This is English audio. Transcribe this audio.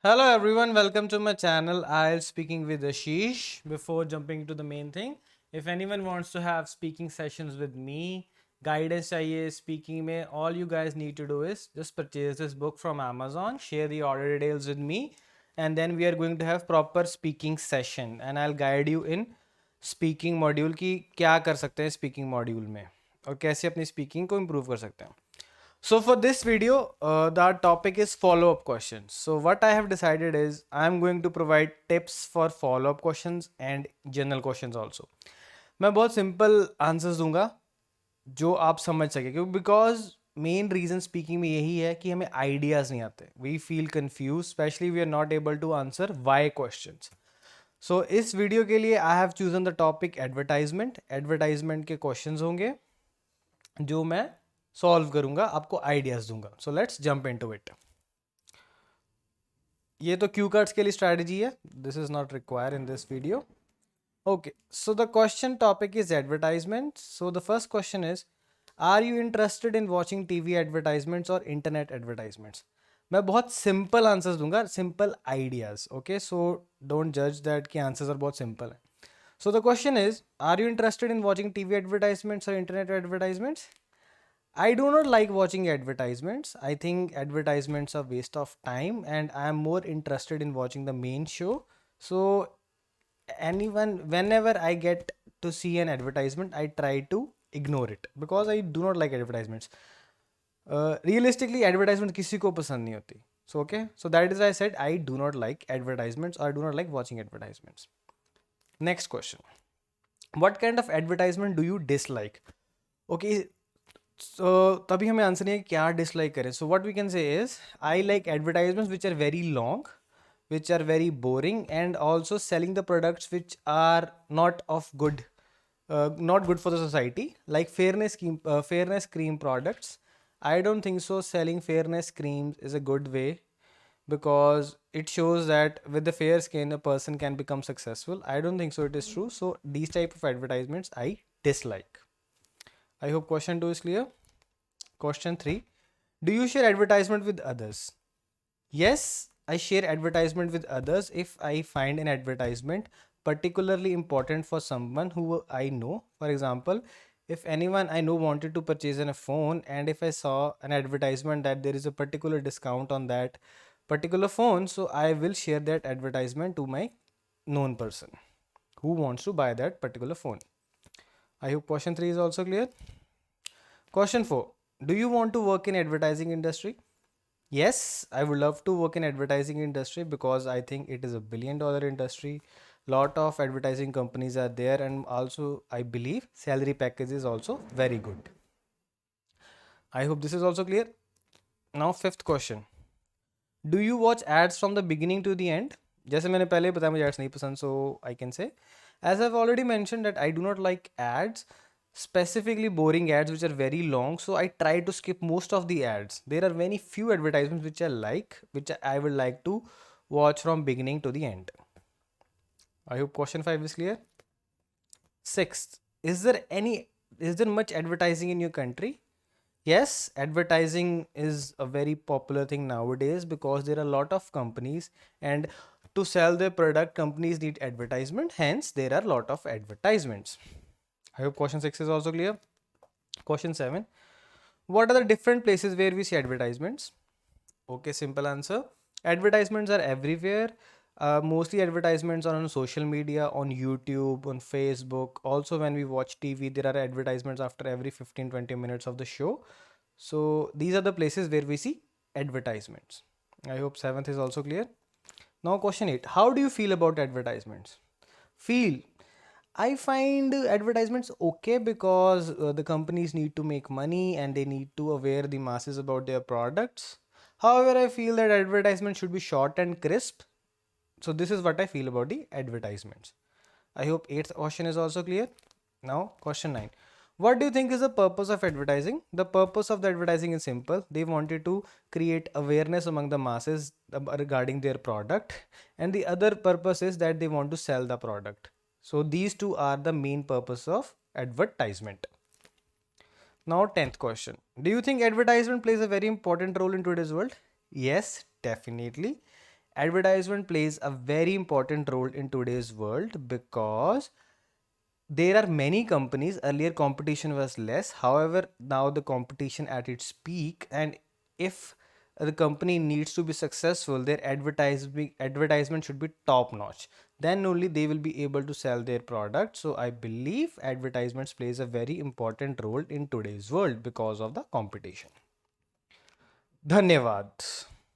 Hello everyone, welcome to my channel IELTS speaking with Ashish. Before jumping to the main thing, if anyone wants to have speaking sessions with me, guidance चाहिए speaking में, all you guys need to do is just purchase this book from Amazon, share the order details with me, and then we are going to have proper speaking session and I'll guide you in speaking module कि क्या कर सकते हैं speaking module में और कैसे अपनी speaking को improve कर सकते हैं. So for this video, the topic is follow-up questions. So what I have decided is I'm going to provide tips for follow-up questions and general questions also. मैं बहुत simple answers दूंगा जो आप समझ सके क्योंकि बिकॉज मेन रीजन स्पीकिंग में यही है कि हमें आइडियाज नहीं आते. We feel confuse, specially we are not able to answer why questions. So इस वीडियो के लिए I have chosen the topic advertisement. Advertisement के क्वेश्चंस होंगे जो मैं सॉल्व करूंगा, आपको आइडियाज दूंगा. So let's jump into it. ये तो क्यू कार्ड्स के लिए स्ट्रैटेजी है. This is not require in this video. Okay, so the question topic is advertisement. So the first question is, are you interested in watching TV advertisements or internet advertisements? मैं बहुत simple answers दूंगा, simple ideas. Okay, so don't जज that कि answers are बहुत simple है. So the question is, are you interested in watching TV advertisements or internet advertisements? I do not like watching advertisements. I think advertisements are waste of time and I am more interested in watching the main show. So whenever I get to see an advertisement, I try to ignore it because I do not like advertisements. Realistically, advertisement किसी को पसंद नहीं होती. So okay, so that is why I said I do not like advertisements or I do not like watching advertisements. Next question. What kind of advertisement do you dislike? Okay, so तभी हमें answer नहीं है क्या dislike करें. So what we can say is, I like advertisements which are very long, which are very boring, and also selling the products which are not of good, not good for the society, like fairness cream products. I don't think so selling fairness creams is a good way, because it shows that with the fair skin a person can become successful. I don't think so it is true. So these type of advertisements I dislike. I hope question 2 is clear. Question 3. Do you share advertisement with others? Yes, I share advertisement with others if I find an advertisement particularly important for someone who I know. For example, if anyone I know wanted to purchase a phone, and if I saw an advertisement that there is a particular discount on that particular phone, so I will share that advertisement to my known person who wants to buy that particular phone. I hope question 3 is also clear. Question 4. Do you want to work in advertising industry? Yes, I would love to work in advertising industry because I think it is a $1 billion industry. Lot of advertising companies are there, and also I believe salary package is also very good. I hope this is also clear. Now fifth question. Do you watch ads from the beginning to the end? जैसे मैंने पहले बताया मुझे ads नहीं पसंद, so I can say, as I've already mentioned, that I do not like ads, specifically boring ads which are very long. So I try to skip most of the ads. There are very few advertisements which I like, which I would like to watch from beginning to the end. I hope question 5 is clear. Sixth, is there much advertising in your country? Yes, advertising is a very popular thing nowadays because there are a lot of companies, and to sell their product, companies need advertisement. Hence, there are a lot of advertisements. I hope question 6 is also clear. Question 7. What are the different places where we see advertisements? Okay, simple answer. Advertisements are everywhere. Mostly advertisements are on social media, on YouTube, on Facebook. Also, when we watch TV, there are advertisements after every 15-20 minutes of the show. So these are the places where we see advertisements. I hope 7th is also clear. Now question 8. How do you feel about advertisements? Feel. I find advertisements okay because the companies need to make money and they need to aware the masses about their products. However, I feel that advertisements should be short and crisp. So this is what I feel about the advertisements. I hope 8th question is also clear. Now question 9. What do you think is the purpose of advertising? The purpose of the advertising is simple. They wanted to create awareness among the masses regarding their product, and the other purpose is that they want to sell the product. So these two are the main purpose of advertisement. Now 10th question. Do you think advertisement plays a very important role in today's world? Yes, definitely. advertisement plays a very important role in today's world because there are many companies. Earlier competition was less, however now the competition at its peak, and if the company needs to be successful, their advertisement should be top notch. Then only they will be able to sell their product. So I believe advertisements plays a very important role in today's world because of the competition. Dhanyavad.